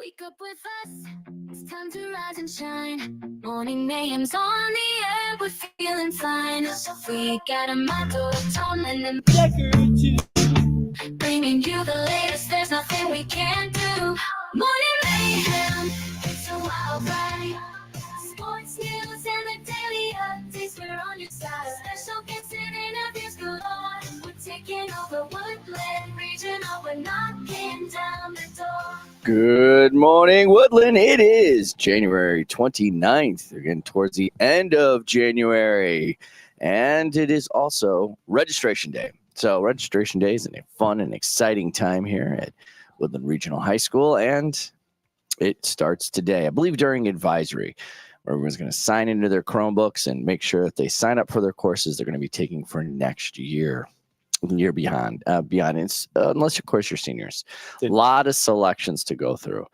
Wake up with us, it's time to rise and shine. Morning mayhem's on the air, we're feeling fine. We got a motto, tone, and integrity. Bringing you the latest, there's nothing we can't do. Morning mayhem, it's a wild ride. Sports news and the daily updates, we're on your side. Special guests and interviews galore. We're taking over Woodland Regional, we're knocking down the door. Good morning, Woodland. It is January 29th. We're getting towards the end of January, and it is also registration day. So registration day is a fun and exciting time here at Woodland Regional High School, and it starts today, I believe, during advisory, where everyone's going to sign into their Chromebooks and make sure that they sign up for their courses they're going to be taking for next year. Year beyond, unless of course you're seniors. A lot of selections to go through.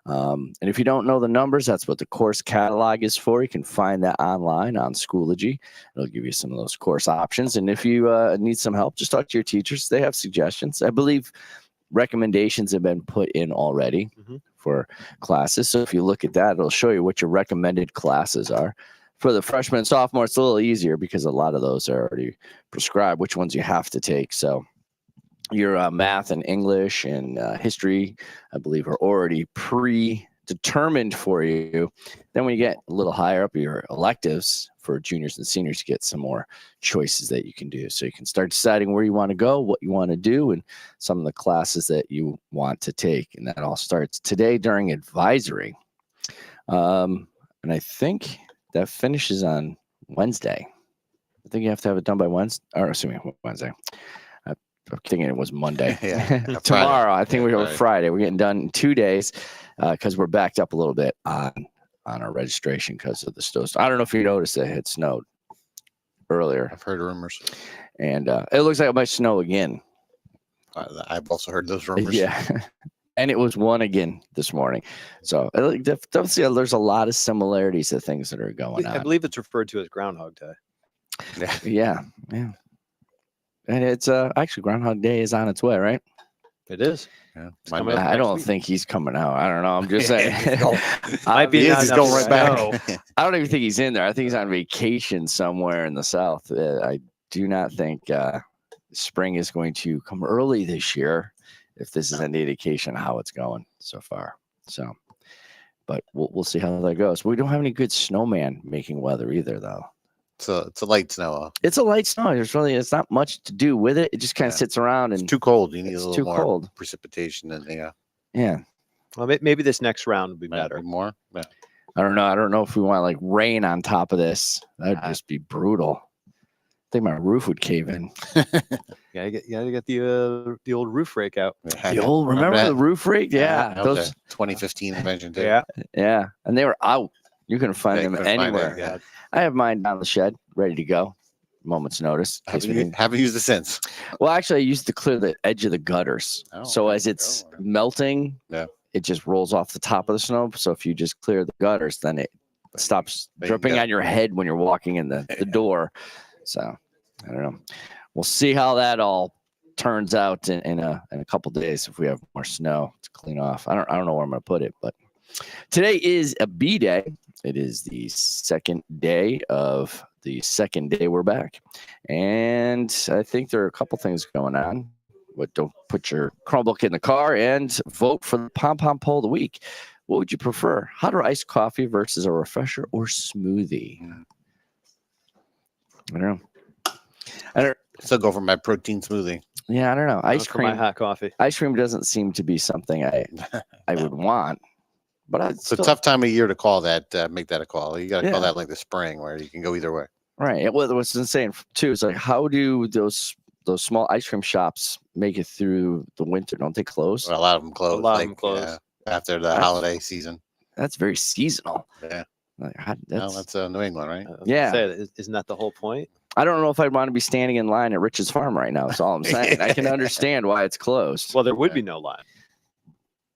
And if you don't know the numbers, that's what the course catalog is for. You can find that online on Schoology. It'll give you some of those course options. And if you need some help, just talk to your teachers. They have suggestions. I believe recommendations have been put in already for classes. So if you look at that, it'll show you what your recommended classes are. For the freshmen and sophomore, it's a little easier because a lot of those are already prescribed, which ones you have to take. So your math and English and history, I believe, are already predetermined for you. Then when you get a little higher up, your electives for juniors and seniors, you get some more choices that you can do. So you can start deciding where you want to go, what you want to do, and some of the classes that you want to take. And that all starts today during advisory. And I think that finishes on Wednesday. I think you have to have it done by Wednesday. I'm thinking it was Monday. Tomorrow, I think we have Friday. We're getting done in 2 days because we're backed up a little bit on our registration because of the snow. I don't know if you noticed that it snowed earlier. I've heard rumors. And it looks like it might snow again. I've also heard those rumors. Yeah. And it was one again this morning. So definitely there's a lot of similarities to things that are going on. I believe it's referred to as Groundhog Day. Yeah. And it's actually Groundhog Day is on its way, right? It is. Yeah. I don't think he's coming out. I don't know. I'm just saying. Might be he's going right back. I don't even think he's in there. I think he's on vacation somewhere in the South. I do not think spring is going to come early this year, if this is any indication of how it's going so far. So, but we'll see how that goes. We don't have any good snowman making weather either, though. So it's a light snow. It's a light snow. It's not much to do with it. It just kind of sits around and it's too cold. You need a little more cold precipitation and yeah. Well, maybe this next round will be better. More. Yeah. I don't know if we want like rain on top of this. That'd just be brutal. I think my roof would cave in. You gotta get the old roof rake out. Remember the roof rake? Yeah, those 2015 invention too. Yeah, and they were out. You couldn't find them anywhere. I have mine down the shed, ready to go. Moment's notice. Haven't used it since. Well, actually, I used to clear the edge of the gutters. So as it's melting, it just rolls off the top of the snow. So if you just clear the gutters, then it stops dripping on your head when you're walking in the door. So I don't know. We'll see how that all turns out in a couple days if we have more snow to clean off. I don't know where I'm going to put it, but today is a B day. It is the second day of the second day we're back. And I think there are a couple things going on. But don't put your Chromebook in the car and vote for the Pom Pom Poll of the Week. What would you prefer? Hot or iced coffee versus a refresher or smoothie? I don't know. Still go for my protein smoothie. Yeah, I don't know. Ice cream, my hot coffee. Ice cream doesn't seem to be something I would want. But it's a tough time of year to call that. Make that a call. You got to call that like the spring, where you can go either way. Right. Well, what's insane too is like, how do those small ice cream shops make it through the winter? Don't they close? Well, a lot of them close. A lot of them close after the holiday season. That's very seasonal. Yeah. Like, that's New England, right? Isn't that the whole point? I don't know if I'd want to be standing in line at Rich's Farm right now. That's all I'm saying. I can understand why it's closed. Well, there would be no line.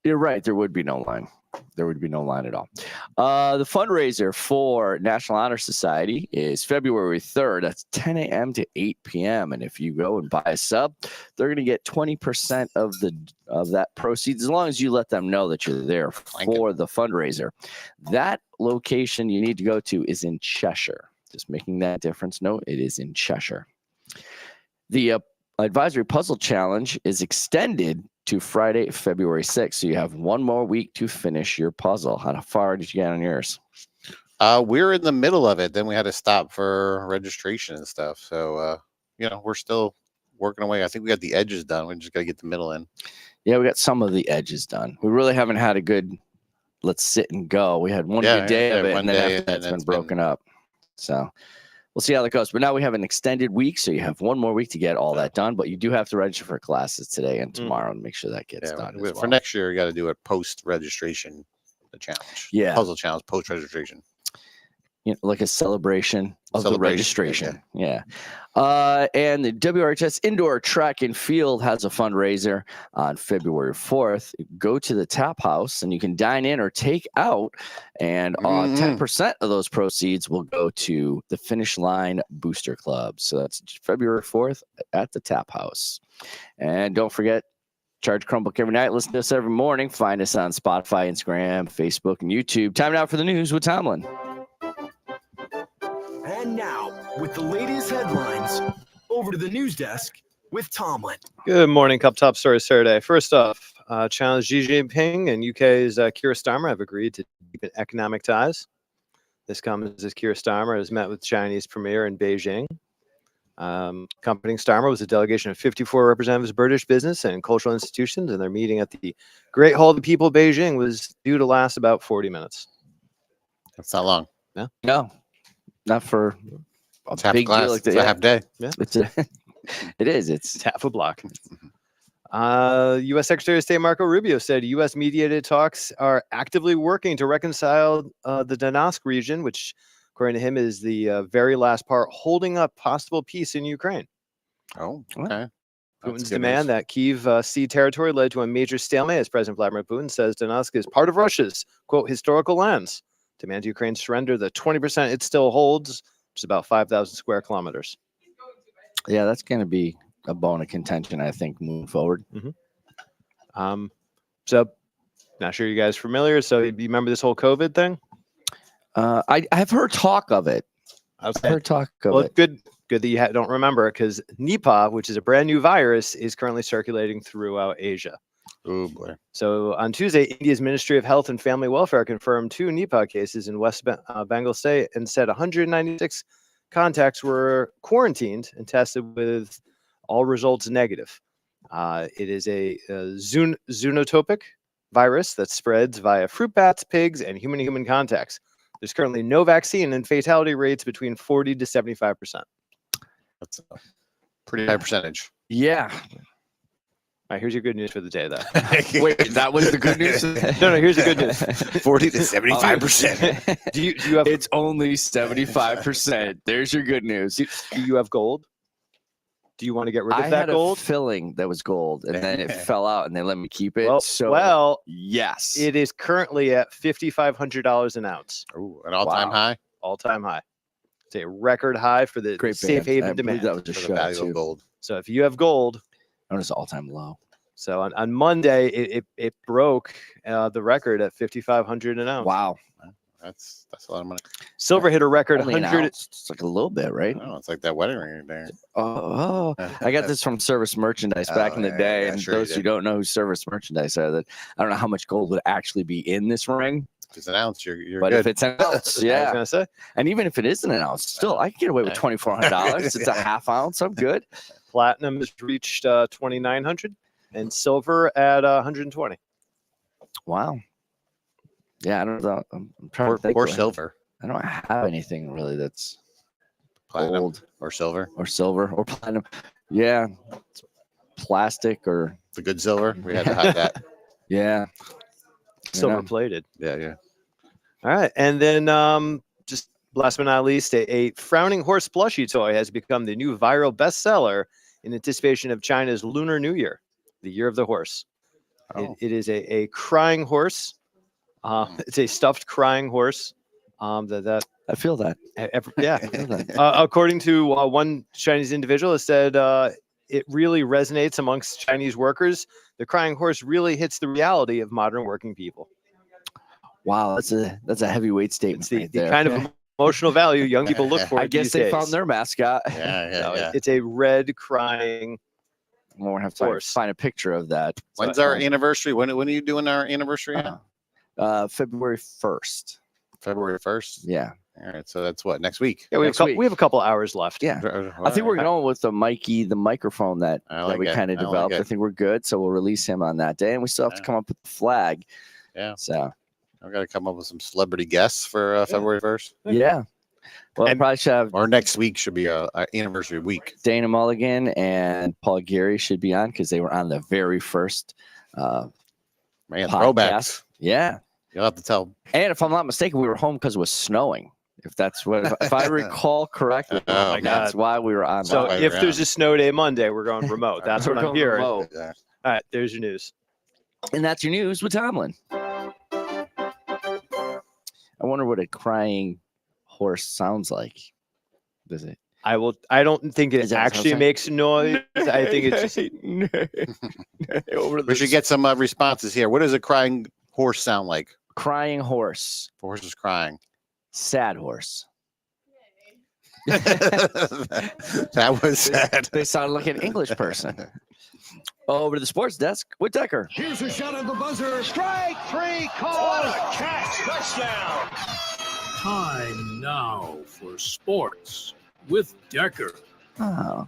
You're right. There would be no line. There would be no line at all. The fundraiser for National Honor Society is February 3rd. That's 10 a.m. to 8 p.m. And if you go and buy a sub, they're going to get 20% of that proceeds, as long as you let them know that you're there for the fundraiser. That location you need to go to is in Cheshire. Just making that difference. No, it is in Cheshire. The Advisory Puzzle Challenge is extended to Friday, February 6th. So you have one more week to finish your puzzle. How far did you get on yours? We're in the middle of it. Then we had to stop for registration and stuff. So, we're still working away. I think we got the edges done. We just got to get the middle in. Yeah, we got some of the edges done. We really haven't had a good, let's sit and go. We had one good day of it, and then after that, it's been broken up. So we'll see how that goes. But now we have an extended week, so you have one more week to get all that done. But you do have to register for classes today and tomorrow and make sure that gets done. For next year, you got to do a post-registration challenge. Yeah. Puzzle challenge, post-registration. Like a celebration of the registration. Yeah. And the WRHS Indoor Track and Field has a fundraiser on February 4th. Go to the Tap House and you can dine in or take out. And 10% of those proceeds will go to the Finish Line Booster Club. So that's February 4th at the Tap House. And don't forget, Charge Chromebook every night. Listen to us every morning. Find us on Spotify, Instagram, Facebook, and YouTube. Time now for the news with Tomlin. And now, with the latest headlines, over to the news desk with Tomlin. Good morning, Cup Top Stories Saturday. First off, China's Xi Jinping and UK's Keir Starmer have agreed to deepen economic ties. This comes as Keir Starmer has met with Chinese premier in Beijing. Accompanying Starmer was a delegation of 54 representatives of British business and cultural institutions, and their meeting at the Great Hall of the People, Beijing, was due to last about 40 minutes. That's not long. No. Not for a big deal like that. It's a half day. Yeah. It is. It's half a block. U.S. Secretary of State Marco Rubio said U.S. mediated talks are actively working to reconcile the Donetsk region, which, according to him, is the very last part holding up possible peace in Ukraine. Oh, okay. Putin's demand that Kyiv cede territory led to a major stalemate, as President Vladimir Putin says Donetsk is part of Russia's, quote, historical lands. Demands Ukraine surrender the 20% it still holds, which is about 5,000 square kilometers. Yeah, that's going to be a bone of contention, I think, moving forward. So, not sure you guys are familiar. So, you remember this whole COVID thing? I've heard talk of it. I've heard talk of it. Good that you don't remember, because Nipah, which is a brand new virus, is currently circulating throughout Asia. Oh, boy. So on Tuesday, India's Ministry of Health and Family Welfare confirmed 2 Nipah cases in West Bengal State and said 196 contacts were quarantined and tested with all results negative. It is a zoonotopic virus that spreads via fruit bats, pigs, and human-to-human contacts. There's currently no vaccine, and fatality rates between 40 to 75%. That's a pretty high percentage. Yeah. All right, here's your good news for the day, though. Wait, that was the good news? No, here's the good news. 40 to 75%. Do you have? It's only 75%. There's your good news. Do you have gold? Do you want to get rid of I that had gold? a filling that was gold, and then it fell out, and they let me keep it. Well, yes, it is currently at $5,500 an ounce. Ooh, an all-time high. All-time high. It's a record high for the Great safe band. haven I believe demand. that was a For the show value too. of gold. So if you have gold, That was all-time low. so on Monday it broke the record at $5,500 an ounce. Wow, That's a lot of money. Silver hit a record only an 100. ounce. It's like a little bit, right? I don't know. It's like that wedding ring there. Oh, I got this from Service Merchandise back in the yeah, day. yeah, And sure you those who did. don't know who Service Merchandise are, that I don't know how much gold would actually be in this ring. If it's an ounce, you're But good. if it's an ounce, I was yeah. gonna say And even if it isn't an ounce, still I can get away with $2,400. It's a half ounce. I'm good. platinum has reached 2,900 and silver at 120. Wow. Yeah, I don't know. I'm trying to think. or what- silver. I don't have anything really that's Platinum gold or silver. or silver or platinum. Yeah, it's plastic or The good silver. We had to hide that. yeah. Silver plated. Yeah. All right. And then just last but not least, a frowning horse plushie toy has become the new viral bestseller in anticipation of China's Lunar New Year, the year of the horse. Oh. It is a crying horse. It's a stuffed crying horse. I feel that. Yeah. I feel that. According to one Chinese individual, it said it really resonates amongst Chinese workers. The crying horse really hits the reality of modern working people. Wow, that's a heavyweight statement. It's the, right the there. kind of emotional value young people look for. I guess these they days. found their mascot. Yeah, No, yeah. It's a red crying. We'll have to Horse. find a picture of that. When's our anniversary? When are you doing our anniversary? At? February 1st. February 1st. Yeah. All right, so that's what, next week? Yeah, we have, Next week. we have a couple hours left. Yeah. I think we're going with the microphone that like we it. kind of I like developed. I it. think we're good. So we'll release him on that day. And we still have to Yeah. come up with the flag. Yeah. So, I've got to come up with some celebrity guests for February 1st. yeah. Well, And- probably should have Or next week should be our anniversary week. Dana Mulligan and Paul Geary should be on because they were on the very first Man, podcast. throwbacks. Yeah. You'll have to tell. And if I'm not mistaken, we were home because it was snowing. If that's what, if I recall correctly, Oh, my that's why we were on. So Right if around. there's a snow day Monday, we're going remote. That's We're what I'm going hearing. remote. Yeah. All right, there's your news. And that's your news with Tomlin. I wonder what a crying horse sounds like. Does it? I don't think it Is that what actually I'm saying? makes noise. I think it's just over We should get some responses here. What does a crying horse sound like? crying horse, Horses crying. sad horse. That was sad. They sound like an English person. Over to the sports desk with Decker. Here's a shot at the buzzer. Strike three, call. What a catch. Touchdown. Time now for sports with Decker. Oh,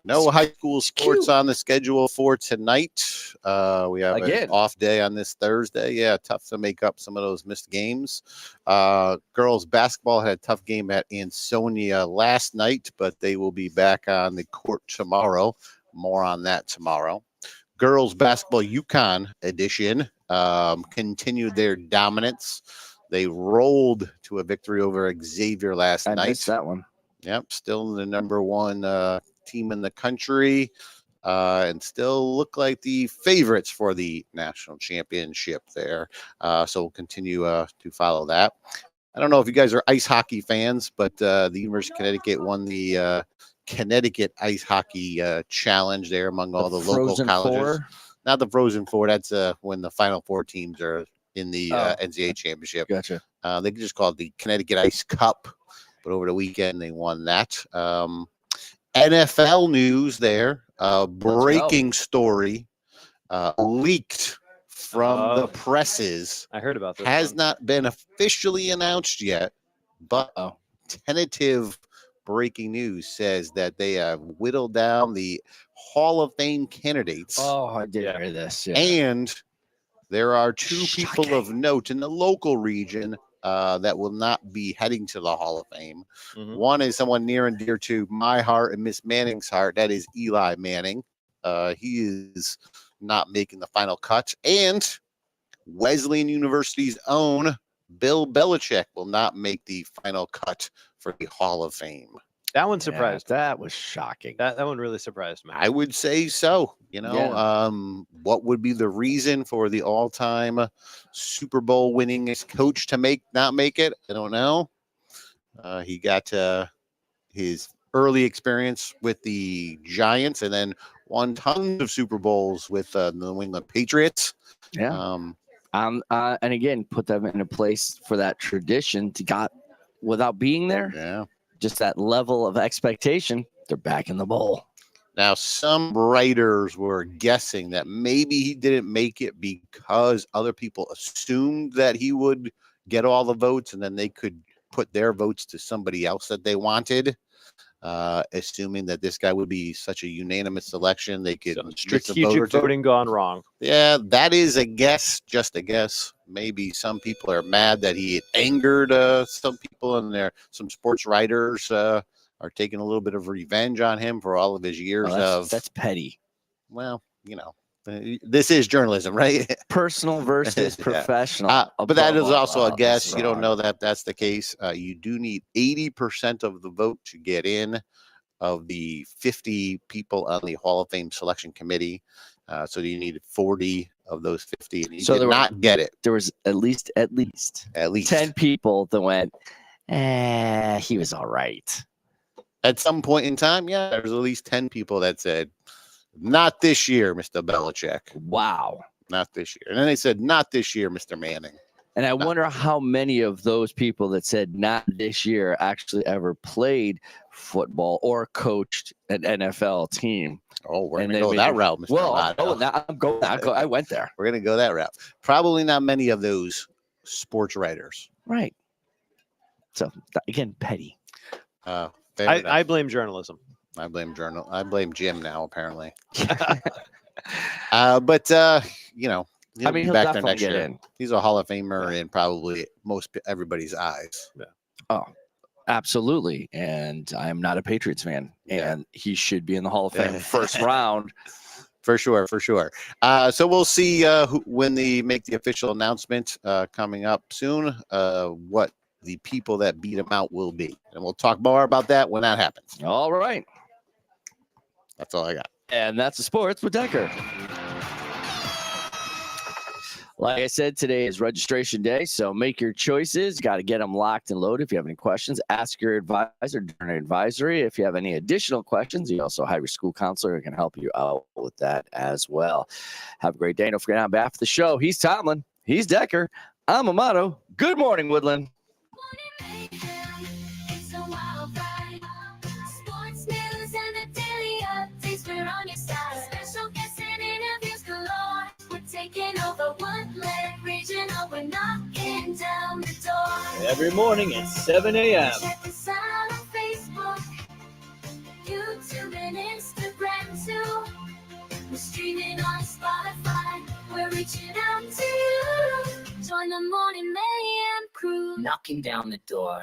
No high school sports cute. on the schedule for tonight. We have Again. an off day on this Thursday. Yeah, tough to make up some of those missed games. Girls basketball had a tough game at Ansonia last night, but they will be back on the court tomorrow. More on that tomorrow. Girls basketball UConn edition continued their dominance. They rolled to a victory over Xavier last I night. missed that one. Yep, still the number one team in the country, and still look like the favorites for the national championship there. So we'll continue to follow that. I don't know if you guys are ice hockey fans, but the University of Connecticut won the Connecticut Ice Hockey Challenge there among all the local Frozen colleges. Four? Not the Frozen Four. That's when the final four teams are in the Oh. NCAA championship. Gotcha. They just call it the Connecticut Ice Cup, but over the weekend they won that. NFL news there. Breaking story leaked from the presses. I heard about this. Has one. not been officially announced yet, but tentative breaking news says that they have whittled down the Hall of Fame candidates. Oh, I did Yeah. hear this. Yeah. And there are two people of Shocking. note in the local region that will not be heading to the Hall of Fame. Mhm. One is someone near and dear to my heart and Miss Manning's heart. That is Eli Manning. He is not making the final cut. And Wesleyan University's own Bill Belichick will not make the final cut for the Hall of Fame. That one Yeah, surprised. that was shocking. That one really surprised me. I would say so. You know, Yeah. What would be the reason for the all-time Super Bowl winningest coach to not make it? I don't know. He got his early experience with the Giants and then won tons of Super Bowls with the New England Patriots. Yeah. And again, put them in a place for that tradition to got without being there. Yeah. Just that level of expectation. They're back in the bowl. Now, some writers were guessing that maybe he didn't make it because other people assumed that he would get all the votes and then they could put their votes to somebody else that they wanted, assuming that this guy would be such a unanimous selection. They could So miss a vote or strategic two. voting gone wrong. Yeah, that is a guess, just a guess. Maybe some people are mad that he angered some people, and some sports writers are taking a little bit of revenge on him for all of his years Oh, that's petty. well, you know, this is journalism, right? Personal versus Yeah. professional. But that is above all also a else. guess. You don't know that that's the case. You do need 80% of the vote to get in of the 50 people on the Hall of Fame selection committee. So you need 40 of those 50, and he So did there were- not get it. There was at least At least 10 people that went, he was all right. at some point in time. Yeah, there was at least 10 people that said, "Not this year, Mr. Belichick. Wow. Not this year." And then they said, "Not this year, Mr. Manning." And I wonder how many of those people that said not this year actually ever played football or coached an NFL team. Oh, we're And gonna they go made that it- route, Mr. Well, Amato. I'm going. I went there. We're gonna go that route. Probably not many of those sports writers. Right. So again, petty. Fair enough. I blame journalism. I blame Jim now, apparently. You know, I mean, he'll back there definitely next get year. in. He's a Hall of Famer in probably everybody's eyes. Oh, absolutely. And I am not a Patriots fan, and he should be in the Hall of Fame first round. For sure. So we'll see when they make the official announcement coming up soon, what the people that beat him out will be. And we'll talk more about that when that happens. All right. That's all I got. And that's the sports with Decker. Like I said, today is registration day, so make your choices. Got to get them locked and loaded. If you have any questions, ask your advisor during advisory. If you have any additional questions, you also have your school counselor who can help you out with that as well. Have a great day. Don't forget, on behalf of the show, he's Tomlin, he's Decker, I'm Amato. Good morning, Woodland. It's a wild ride. Sports news and the daily updates, we're on your side. Special guests and interviews galore. We're taking over Woodland Regional. We're knocking down the door. Every morning at 7 a.m. Check us out on Facebook, YouTube, and Instagram too. We're streaming on Spotify. We're reaching out to you. Join the Morning Mayhem crew. Knocking down the door.